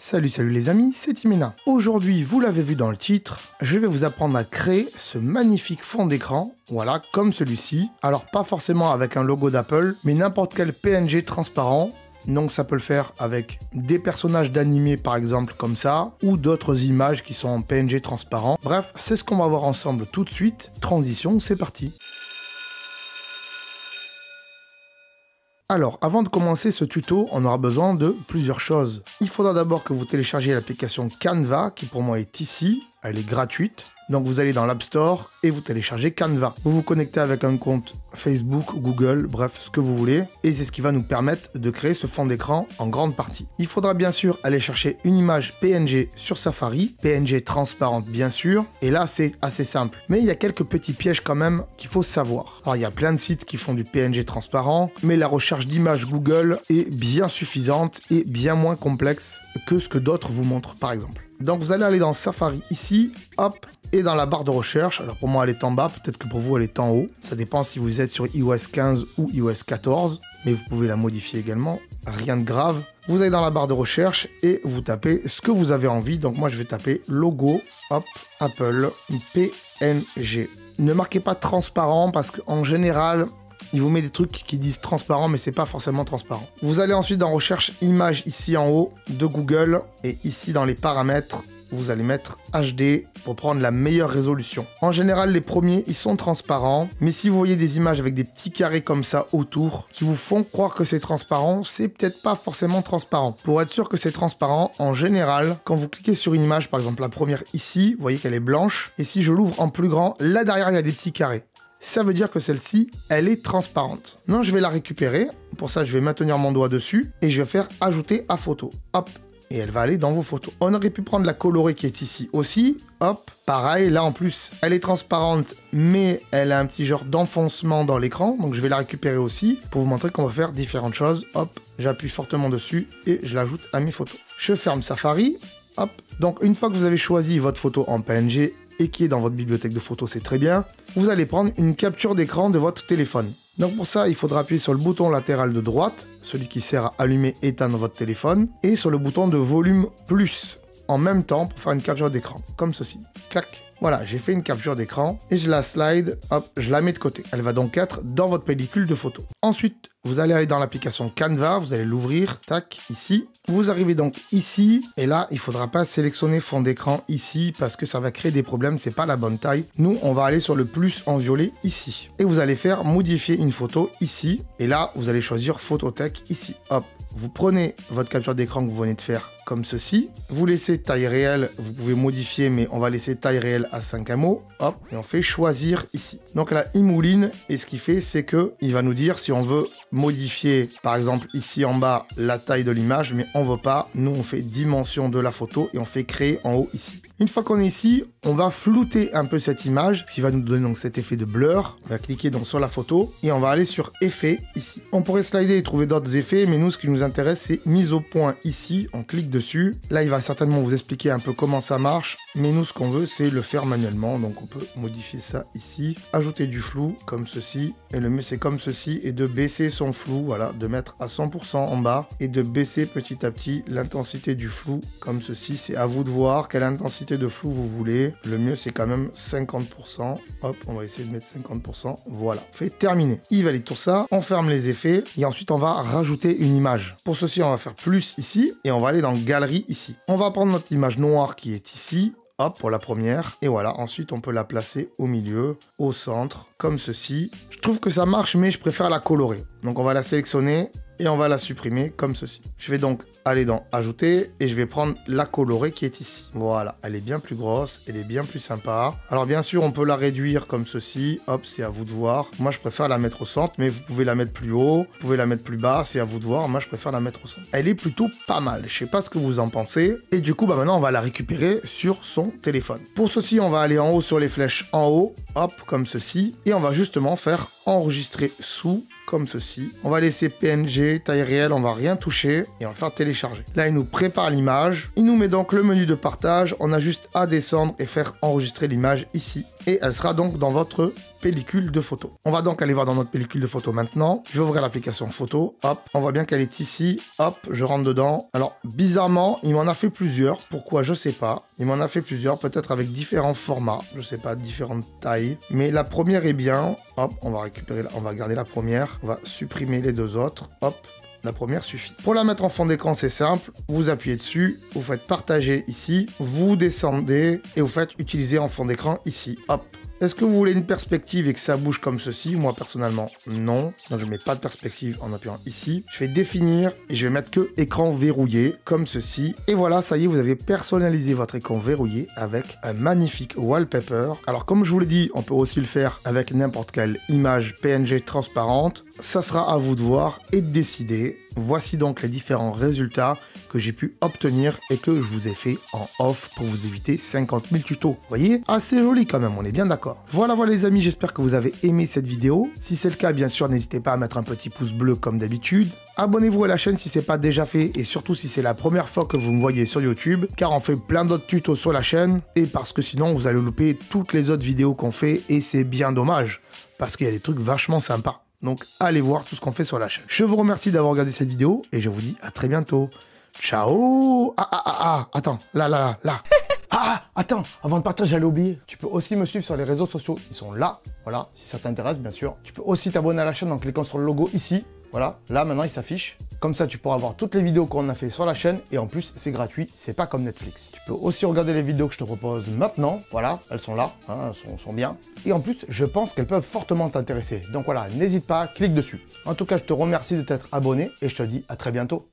Salut les amis, c'est Timena. Aujourd'hui, vous l'avez vu dans le titre, je vais vous apprendre à créer ce magnifique fond d'écran, voilà, comme celui-ci. Alors pas forcément avec un logo d'Apple, mais n'importe quel PNG transparent. Donc ça peut le faire avec des personnages d'animé par exemple comme ça, ou d'autres images qui sont en PNG transparent. Bref, c'est ce qu'on va voir ensemble tout de suite. Transition, c'est parti. Alors, avant de commencer ce tuto, on aura besoin de plusieurs choses. Il faudra d'abord que vous téléchargiez l'application Canva, qui pour moi est ici, elle est gratuite. Donc vous allez dans l'App Store et vous téléchargez Canva. Vous vous connectez avec un compte Facebook, Google, bref, ce que vous voulez. Et c'est ce qui va nous permettre de créer ce fond d'écran en grande partie. Il faudra bien sûr aller chercher une image PNG sur Safari, PNG transparente bien sûr. Et là, c'est assez simple. Mais il y a quelques petits pièges quand même qu'il faut savoir. Alors il y a plein de sites qui font du PNG transparent, mais la recherche d'images Google est bien suffisante et bien moins complexe que ce que d'autres vous montrent par exemple. Donc vous allez aller dans Safari ici, hop, et dans la barre de recherche, alors pour moi elle est en bas, peut-être que pour vous elle est en haut, ça dépend si vous êtes sur iOS 15 ou iOS 14, mais vous pouvez la modifier également, rien de grave. Vous allez dans la barre de recherche et vous tapez ce que vous avez envie, donc moi je vais taper logo, hop, Apple, PNG. Ne marquez pas transparent parce qu'en général, il vous met des trucs qui disent transparent, mais c'est pas forcément transparent. Vous allez ensuite dans recherche image ici en haut de Google et ici dans les paramètres, vous allez mettre HD pour prendre la meilleure résolution. En général, les premiers, ils sont transparents, mais si vous voyez des images avec des petits carrés comme ça autour, qui vous font croire que c'est transparent, c'est peut-être pas forcément transparent. Pour être sûr que c'est transparent, en général, quand vous cliquez sur une image, par exemple la première ici, vous voyez qu'elle est blanche, et si je l'ouvre en plus grand, là derrière, il y a des petits carrés. Ça veut dire que celle-ci, elle est transparente. Non, je vais la récupérer. Pour ça, je vais maintenir mon doigt dessus et je vais faire ajouter à photo. Hop. Et elle va aller dans vos photos. On aurait pu prendre la colorée qui est ici aussi. Hop. Pareil, là en plus, elle est transparente, mais elle a un petit genre d'enfoncement dans l'écran. Donc je vais la récupérer aussi pour vous montrer qu'on va faire différentes choses. Hop. J'appuie fortement dessus et je l'ajoute à mes photos. Je ferme Safari. Hop. Donc une fois que vous avez choisi votre photo en PNG et qui est dans votre bibliothèque de photos, c'est très bien. Vous allez prendre une capture d'écran de votre téléphone. Donc pour ça, il faudra appuyer sur le bouton latéral de droite, celui qui sert à allumer et éteindre votre téléphone, et sur le bouton de volume plus, en même temps pour faire une capture d'écran, comme ceci. Clac. Voilà, j'ai fait une capture d'écran et je la slide, hop, je la mets de côté. Elle va donc être dans votre pellicule de photo. Ensuite, vous allez aller dans l'application Canva, vous allez l'ouvrir, tac, ici. Vous arrivez donc ici, et là, il ne faudra pas sélectionner fond d'écran ici, parce que ça va créer des problèmes, c'est pas la bonne taille. Nous, on va aller sur le plus en violet ici. Et vous allez faire modifier une photo ici, et là, vous allez choisir Phototech ici, hop. Vous prenez votre capture d'écran que vous venez de faire comme ceci. Vous laissez taille réelle, vous pouvez modifier, mais on va laisser taille réelle à 5 MO. Hop, et on fait choisir ici. Donc là, il mouline, et ce qu'il fait, c'est que il va nous dire si on veut modifier, par exemple, ici en bas, la taille de l'image, mais on veut pas. Nous, on fait dimension de la photo et on fait créer en haut ici. Une fois qu'on est ici, on va flouter un peu cette image, ce qui va nous donner donc cet effet de blur. On va cliquer donc sur la photo et on va aller sur effet ici. On pourrait slider et trouver d'autres effets, mais nous, ce qui nous intéresse, c'est mise au point ici. On clique dessus. Là, il va certainement vous expliquer un peu comment ça marche, mais nous, ce qu'on veut, c'est le faire manuellement. Donc, on peut modifier ça ici, ajouter du flou comme ceci, et le mieux, c'est comme ceci, et de baisser son flou, voilà, de mettre à 100% en bas, et de baisser petit à petit l'intensité du flou comme ceci. C'est à vous de voir quelle intensité de flou vous voulez. Le mieux, c'est quand même 50%. Hop, on va essayer de mettre 50%. Voilà, fait terminé. Il valide tout ça. On ferme les effets et ensuite, on va rajouter une image. Pour ceci, on va faire plus ici et on va aller dans Galerie ici. On va prendre notre image noire qui est ici. Hop, pour la première. Et voilà, ensuite, on peut la placer au milieu, au centre, comme ceci. Je trouve que ça marche, mais je préfère la colorer. Donc, on va la sélectionner et on va la supprimer comme ceci. Je vais donc aller dans Ajouter et je vais prendre la colorée qui est ici. Voilà, elle est bien plus grosse, elle est bien plus sympa. Alors bien sûr, on peut la réduire comme ceci. Hop, c'est à vous de voir. Moi, je préfère la mettre au centre, mais vous pouvez la mettre plus haut, vous pouvez la mettre plus bas, c'est à vous de voir. Moi, je préfère la mettre au centre. Elle est plutôt pas mal. Je sais pas ce que vous en pensez. Et du coup, maintenant, on va la récupérer sur son téléphone. Pour ceci, on va aller en haut sur les flèches en haut, hop, comme ceci. Et on va justement faire enregistrer sous, comme ceci. On va laisser PNG, taille réelle, on va rien toucher et on va faire télécharger. Là, il nous prépare l'image. Il nous met donc le menu de partage. On a juste à descendre et faire enregistrer l'image ici. Et elle sera donc dans votre pellicule de photo. On va donc aller voir dans notre pellicule de photo maintenant. Je vais ouvrir l'application photo. Hop, on voit bien qu'elle est ici. Hop, je rentre dedans. Alors, bizarrement, il m'en a fait plusieurs. Pourquoi? Je sais pas. Il m'en a fait plusieurs, peut-être avec différents formats. Je sais pas, différentes tailles. Mais la première est bien. Hop, on va récupérer, on va garder la première. On va supprimer les deux autres. Hop. La première suffit. Pour la mettre en fond d'écran, c'est simple. Vous appuyez dessus, vous faites partager ici, vous descendez et vous faites utiliser en fond d'écran ici. Hop. Est-ce que vous voulez une perspective et que ça bouge comme ceci? Moi, personnellement, non. Donc, je ne mets pas de perspective en appuyant ici. Je fais définir et je vais mettre que écran verrouillé, comme ceci. Et voilà, ça y est, vous avez personnalisé votre écran verrouillé avec un magnifique wallpaper. Alors, comme je vous l'ai dit, on peut aussi le faire avec n'importe quelle image PNG transparente. Ça sera à vous de voir et de décider. Voici donc les différents résultats que j'ai pu obtenir et que je vous ai fait en off pour vous éviter 50 000 tutos. Vous voyez, assez joli quand même, on est bien d'accord. Voilà les amis, j'espère que vous avez aimé cette vidéo. Si c'est le cas, bien sûr, n'hésitez pas à mettre un petit pouce bleu comme d'habitude. Abonnez-vous à la chaîne si ce n'est pas déjà fait et surtout si c'est la première fois que vous me voyez sur YouTube, car on fait plein d'autres tutos sur la chaîne et parce que sinon vous allez louper toutes les autres vidéos qu'on fait et c'est bien dommage parce qu'il y a des trucs vachement sympas. Donc allez voir tout ce qu'on fait sur la chaîne. Je vous remercie d'avoir regardé cette vidéo et je vous dis à très bientôt. Ciao. Attends, là. Attends, avant de partir, j'allais oublier. Tu peux aussi me suivre sur les réseaux sociaux. Ils sont là, voilà, si ça t'intéresse, bien sûr. Tu peux aussi t'abonner à la chaîne en cliquant sur le logo ici. Voilà, là, maintenant, il s'affiche. Comme ça, tu pourras voir toutes les vidéos qu'on a fait sur la chaîne. Et en plus, c'est gratuit, c'est pas comme Netflix. Tu peux aussi regarder les vidéos que je te propose maintenant. Voilà, elles sont là, hein, elles sont bien. Et en plus, je pense qu'elles peuvent fortement t'intéresser. Donc voilà, n'hésite pas, clique dessus. En tout cas, je te remercie de t'être abonné et je te dis à très bientôt.